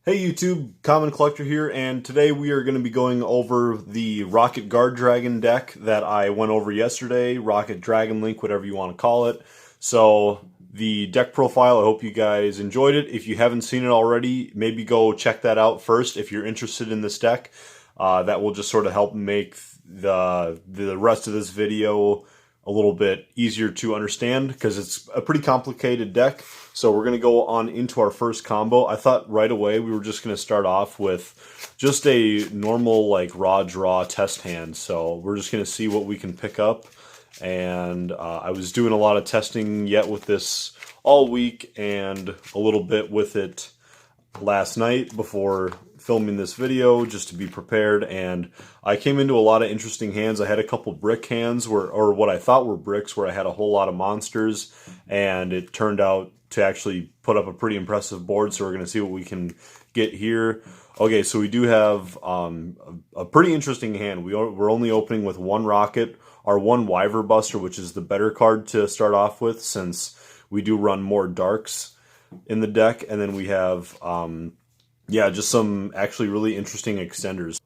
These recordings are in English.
Hey YouTube, Common Collector here, and today we are going to be going over the Rokket Guard Dragon deck that I went over yesterday, Rokket Dragonlink, whatever you want to call it. So, the deck profile, I hope you guys enjoyed it. If you haven't seen it already, maybe go check that out first if you're interested in this deck. That will just sort of help make the rest of this video a little bit easier to understand because it's a pretty complicated deck. So we're going to go on into our first combo. I thought right away we were just going to start off with just a normal like raw draw test hand. So we're just going to see what we can pick up. And I was doing a lot of testing yet with this all week and a little bit with it last night before filming this video just to be prepared, and I came into a lot of interesting hands. I had a couple brick hands or what I thought were bricks where I had a whole lot of monsters, and it turned out to actually put up a pretty impressive board, so we're going to see what we can get here. Okay, so we do have a pretty interesting hand. We're only opening with one Rokket, our one Oviraptor, which is the better card to start off with since we do run more darks in the deck, and then we have yeah, just some actually really interesting extenders.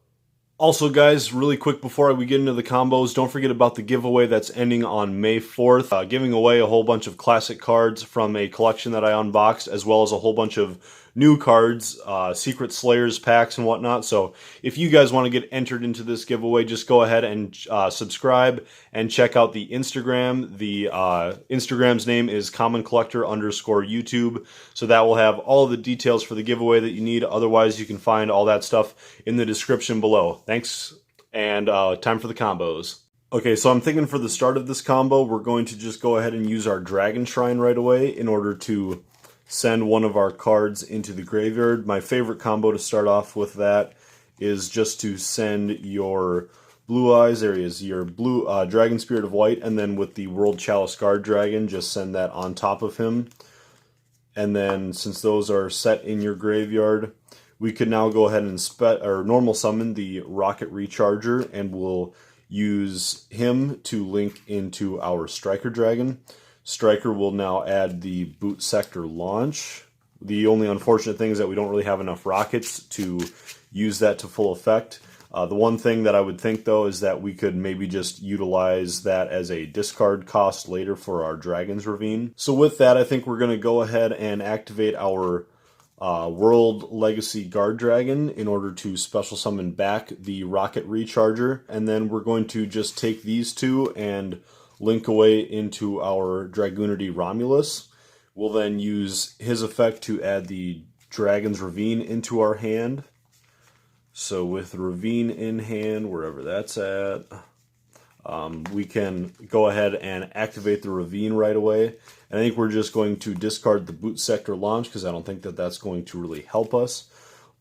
Also, guys, really quick before we get into the combos, don't forget about the giveaway that's ending on May 4th. Giving away a whole bunch of classic cards from a collection that I unboxed, as well as a whole bunch of new cards, Secret Slayers packs and whatnot. So if you guys want to get entered into this giveaway, just go ahead and subscribe and check out the Instagram. The Instagram's name is commoncollector_YouTube. So that will have all the details for the giveaway that you need. Otherwise, you can find all that stuff in the description below. Thanks, and time for the combos. Okay, so I'm thinking for the start of this combo, we're going to just go ahead and use our Dragon Shrine right away in order to send one of our cards into the graveyard. My favorite combo to start off with that is just to send your Blue Eyes, there he is, your blue Dragon Spirit of White, and then with the World Chalice Guard Dragon, just send that on top of him. And then since those are set in your graveyard, we could now go ahead and normal summon the Rokket Recharger, and we'll use him to link into our Striker Dragon. Striker will now add the Boot Sector launch. The only unfortunate thing is that we don't really have enough rockets to use that to full effect. The one thing that I would think, though, is that we could maybe just utilize that as a discard cost later for our Dragon's Ravine. So with that, I think we're going to go ahead and activate our World Legacy Guard Dragon in order to special summon back the Rokket Recharger. And then we're going to just take these two and link away into our Dragoonity Romulus. We'll then use his effect to add the Dragon's Ravine into our hand. So with Ravine in hand, wherever that's at, we can go ahead and activate the Ravine right away. And I think we're just going to discard the Boot Sector launch because I don't think that that's going to really help us.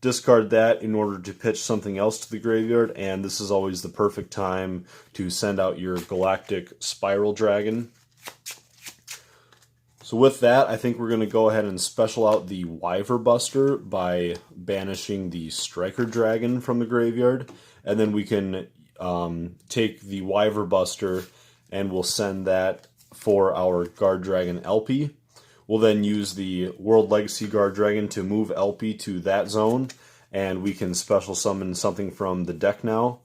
Discard that in order to pitch something else to the graveyard, and this is always the perfect time to send out your Galactic Spiral Dragon. So with that, I think we're going to go ahead and special out the Oviraptor by banishing the Striker Dragon from the graveyard, and then we can take the Oviraptor and we'll send that for our Guard Dragon LP. We'll then use the World Legacy Guard Dragon to move LP to that zone, and we can special summon something from the deck now.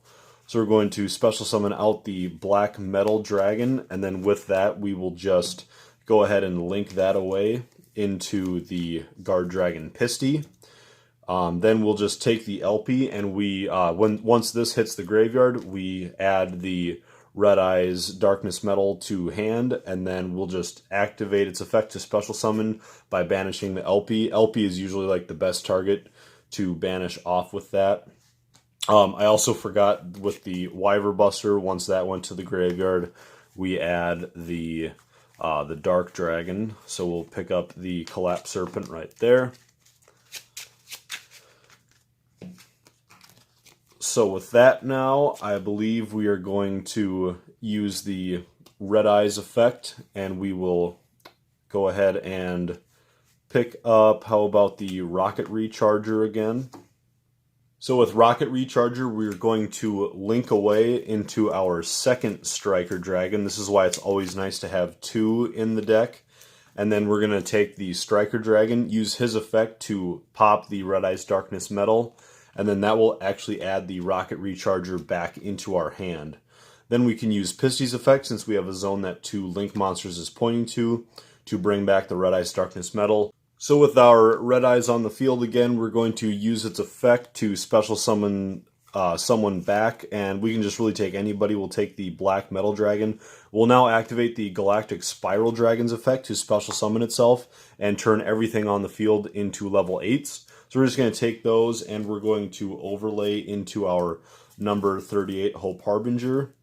So we're going to special summon out the Black Metal Dragon, and then with that we will just go ahead and link that away into the Guard Dragon Pisty. Then we'll just take the LP, and once this hits the graveyard, we add the Red Eyes Darkness Metal to hand, and then we'll just activate its effect to special summon by banishing the LP. LP is usually like the best target to banish off with that. I also forgot with the Oviraptor, once that went to the graveyard, we add the Dark Dragon. So we'll pick up the Collapse Serpent right there. So with that now, I believe we are going to use the Red Eyes effect, and we will go ahead and pick up, how about the Rokket Recharger again? So with Rokket Recharger, we're going to link away into our second Striker Dragon. This is why it's always nice to have two in the deck. And then we're going to take the Striker Dragon, use his effect to pop the Red Eyes Darkness Metal, and then that will actually add the Rocket Recharger back into our hand. Then we can use Pisty's effect, since we have a zone that 2 Link monsters is pointing to bring back the Red Eyes Darkness Metal. So with our Red Eyes on the field again, we're going to use its effect to special summon someone back, and we can just really take anybody. We'll take the Black Metal Dragon. We'll now activate the Galactic Spiral Dragon's effect to special summon itself and turn everything on the field into level 8s. So we're just going to take those and we're going to overlay into our number 38 Hope Harbinger.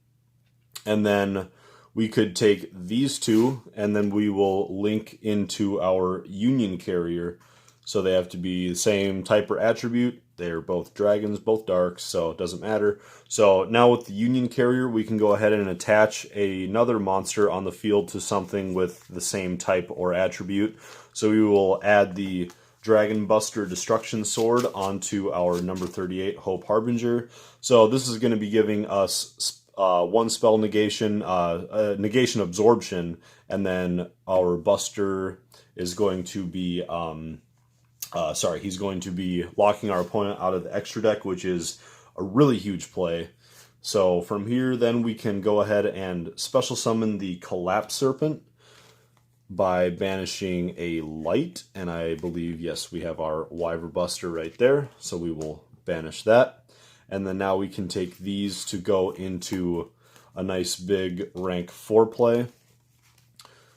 And then we could take these two and then we will link into our Union Carrier. So they have to be the same type or attribute. They're both dragons, both darks, so it doesn't matter. So now with the Union Carrier, we can go ahead and attach another monster on the field to something with the same type or attribute. So we will add the Dragon Buster Destruction Sword onto our number 38 Hope Harbinger. So this is going to be giving us one spell negation, negation absorption, and then our Buster is going to be... he's going to be locking our opponent out of the extra deck, which is a really huge play. So from here, then we can go ahead and special summon the Collapse Serpent by banishing a light. And I believe, yes, we have our Wyver Buster right there. So we will banish that. And then now we can take these to go into a nice big rank 4 play.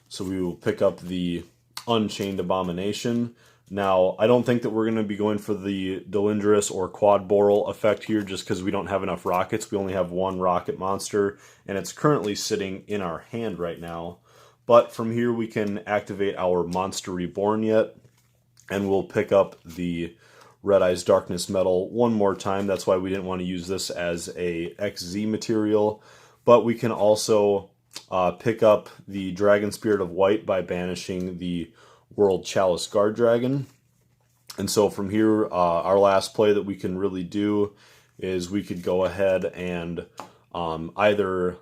So we will pick up the Unchained Abomination. Now, I don't think that we're going to be going for the Delindrus or Quad Boral effect here just because we don't have enough rockets. We only have one rocket monster, and it's currently sitting in our hand right now. But from here, we can activate our Monster Reborn yet, and we'll pick up the Red Eyes Darkness Metal one more time. That's why we didn't want to use this as a XZ material. But we can also pick up the Dragon Spirit of White by banishing the World Chalice Guard Dragon. And so from here, our last play that we can really do is we could go ahead and either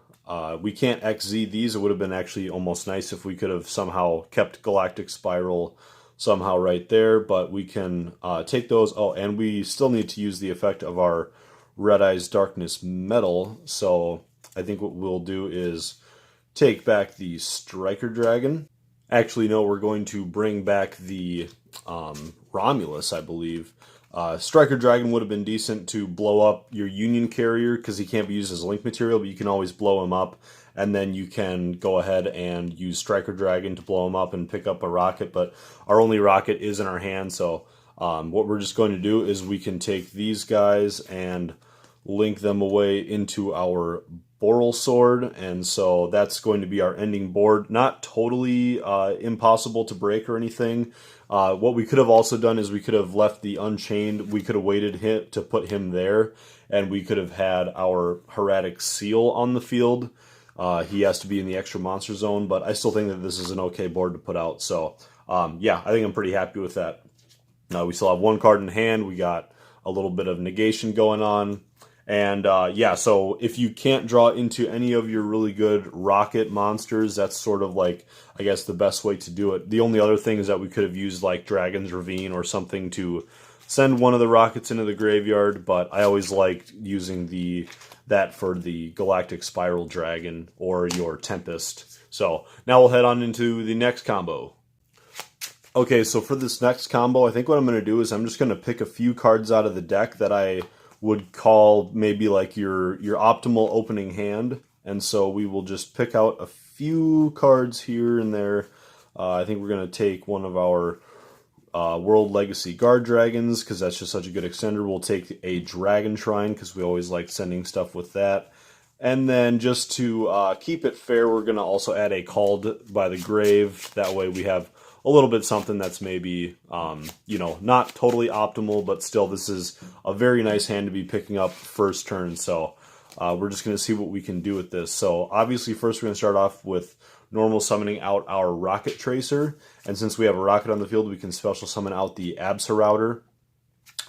we can't XZ these. It would have been actually almost nice if we could have somehow kept Galactic Spiral somehow right there, but we can take those. Oh, and we still need to use the effect of our Red Eyes Darkness Metal. So I think what we'll do is take back the Striker Dragon. Actually, no, we're going to bring back the Romulus, I believe. Striker Dragon would have been decent to blow up your Union Carrier because he can't be used as a link material, but you can always blow him up. And then you can go ahead and use Striker Dragon to blow him up and pick up a rocket. But our only rocket is in our hand, so what we're just going to do is we can take these guys and link them away into our Boral Sword, and so that's going to be our ending board. Not totally impossible to break or anything. What we could have also done is we could have left the Unchained. We could have waited to put him there, and we could have had our Hieratic Seal on the field. He has to be in the extra monster zone, but I still think that this is an okay board to put out. So, yeah, I think I'm pretty happy with that. We still have one card in hand. We got a little bit of negation going on. And yeah, so if you can't draw into any of your really good rocket monsters, that's sort of like, I guess, the best way to do it. The only other thing is that we could have used like Dragon's Ravine or something to send one of the rockets into the graveyard, but I always liked using that for the Galactic Spiral Dragon or your Tempest. So now we'll head on into the next combo. Okay, so for this next combo, I think what I'm going to do is I'm just going to pick a few cards out of the deck that I would call maybe like your optimal opening hand. And so we will just pick out a few cards here and there. I think we're going to take one of our World Legacy Guard Dragons because that's just such a good extender. We'll take a Dragon Shrine because we always like sending stuff with that. And then just to keep it fair, we're going to also add a Called by the Grave. That way we have a little bit something that's maybe, you know, not totally optimal, but still this is a very nice hand to be picking up first turn. So we're just going to see what we can do with this. So obviously first we're going to start off with normal summoning out our Rocket Tracer. And since we have a rocket on the field, we can special summon out the Absoraptor.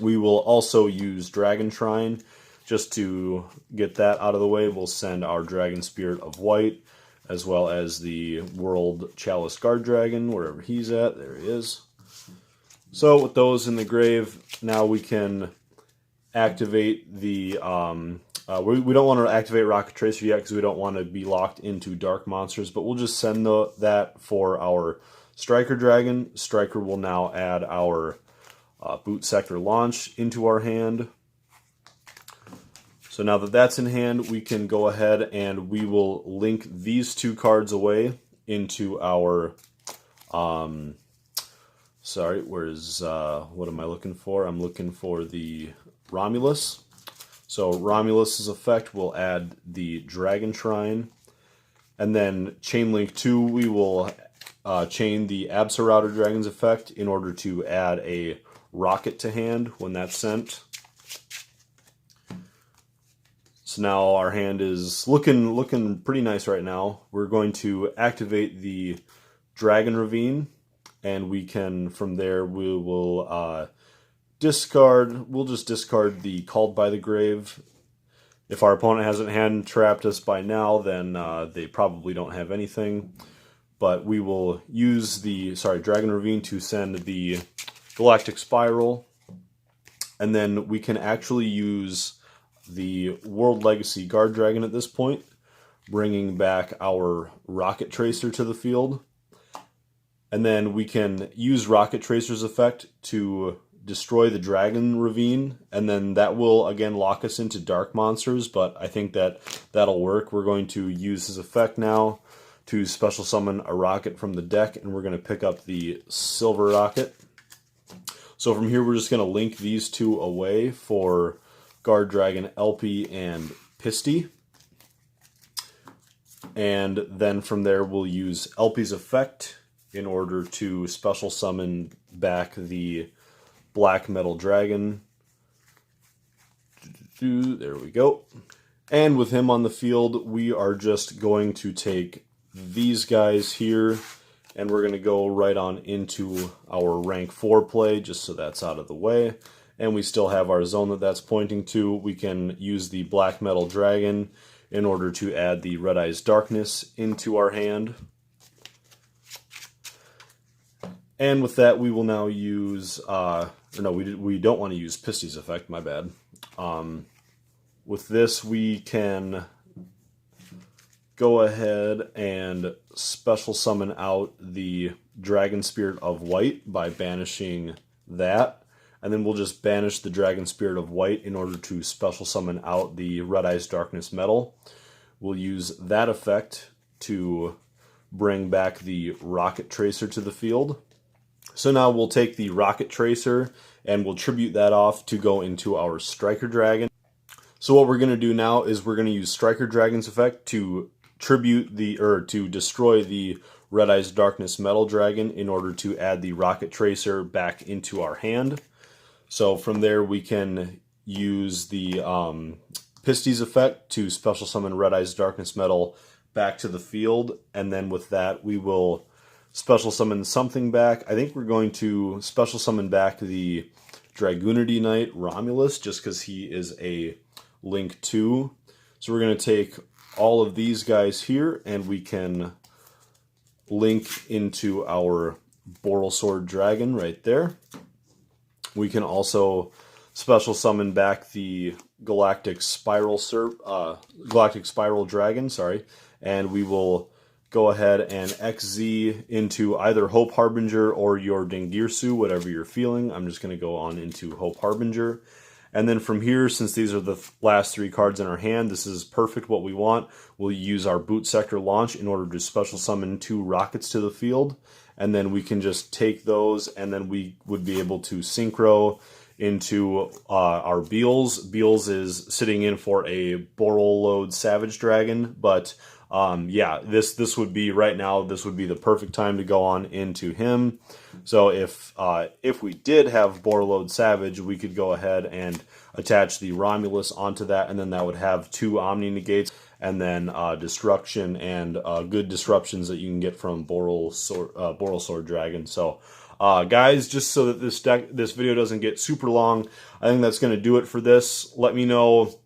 We will also use Dragon Shrine just to get that out of the way. We'll send our Dragon Spirit of White. as well as the World Chalice Guard Dragon, wherever he's at. There he is. So with those in the grave, now we can activate the... we don't want to activate Rokket Tracer yet because we don't want to be locked into dark monsters, but we'll just send that for our Striker Dragon. Striker will now add our Boot Sector Launch into our hand. So now that that's in hand, we can go ahead and we will link these two cards away into our... sorry, where's... what am I looking for? I'm looking for the Romulus. So Romulus's effect will add the Dragon Shrine. And then Chain Link 2, we will chain the Absolrouter Dragon's effect in order to add a Rokket to hand when that's sent. So now our hand is looking pretty nice right now. We're going to activate the Dragon Ravine, and we can, from there, we will we'll just discard the Called by the Grave. If our opponent hasn't hand trapped us by now, then they probably don't have anything. But we will use the, Dragon Ravine to send the Galactic Spiral. And then we can actually use the World Legacy Guard Dragon at this point, bringing back our Rokket Tracer to the field. And then we can use Rokket Tracer's effect to destroy the Dragon Ravine, and then that will again lock us into dark monsters, but I think that'll work. We're going to use his effect now to special summon a Rokket from the deck, and we're going to pick up the Silver Rokket. So from here we're just going to link these two away for Guard Dragon LP and Pisty. And then from there we'll use LP's effect in order to special summon back the Black Metal Dragon. There we go. And with him on the field, we are just going to take these guys here, and we're going to go right on into our rank 4 play, just so that's out of the way. And we still have our zone that's pointing to. We can use the Black Metal Dragon in order to add the Red Eyes Darkness into our hand. And with that, we will now use... we don't want to use Pisty's effect, my bad. With this, we can go ahead and special summon out the Dragon Spirit of White by banishing that. And then we'll just banish the Dragon Spirit of White in order to special summon out the Red Eyes Darkness Metal. We'll use that effect to bring back the Rokket Tracer to the field. So now we'll take the Rokket Tracer and we'll tribute that off to go into our Striker Dragon. So what we're going to do now is we're going to use Striker Dragon's effect to to destroy the Red Eyes Darkness Metal Dragon in order to add the Rokket Tracer back into our hand. So from there we can use the Pisty's effect to special summon Red Eyes Darkness Metal back to the field, and then with that we will special summon something back. I think we're going to special summon back the Dragoonity Knight Romulus, just because he is a Link 2. So we're going to take all of these guys here, and we can link into our Borrelsword Dragon right there. We can also special summon back the Galactic Spiral Dragon, and we will go ahead and XZ into either Hope Harbinger or your Dingirsu, whatever you're feeling. I'm just going to go on into Hope Harbinger. And then from here, since these are the last 3 cards in our hand, this is perfect what we want. We'll use our Boot Sector Launch in order to special summon 2 Rockets to the field. And then we can just take those, and then we would be able to synchro into our Beals. Beals is sitting in for a Borrelode Savage Dragon, but yeah, this would be right now. This would be the perfect time to go on into him. So if we did have Borrelode Savage, we could go ahead and attach the Romulus onto that, and then that would have 2 Omni Negates, and then Destruction and good disruptions that you can get from Borrelsword Dragon. So guys, just so that this video doesn't get super long, I think that's going to do it for this. Let me know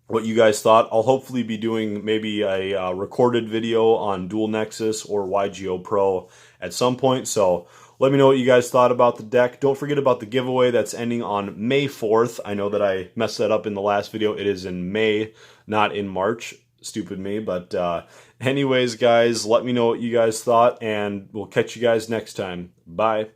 what you guys thought. I'll hopefully be doing maybe a recorded video on Dual Nexus or YGO Pro at some point, so let me know what you guys thought about the deck. Don't forget about the giveaway that's ending on May 4th. I know that I messed that up in the last video. It is in May, not in March. Stupid me, but anyways, guys, let me know what you guys thought, and we'll catch you guys next time. Bye.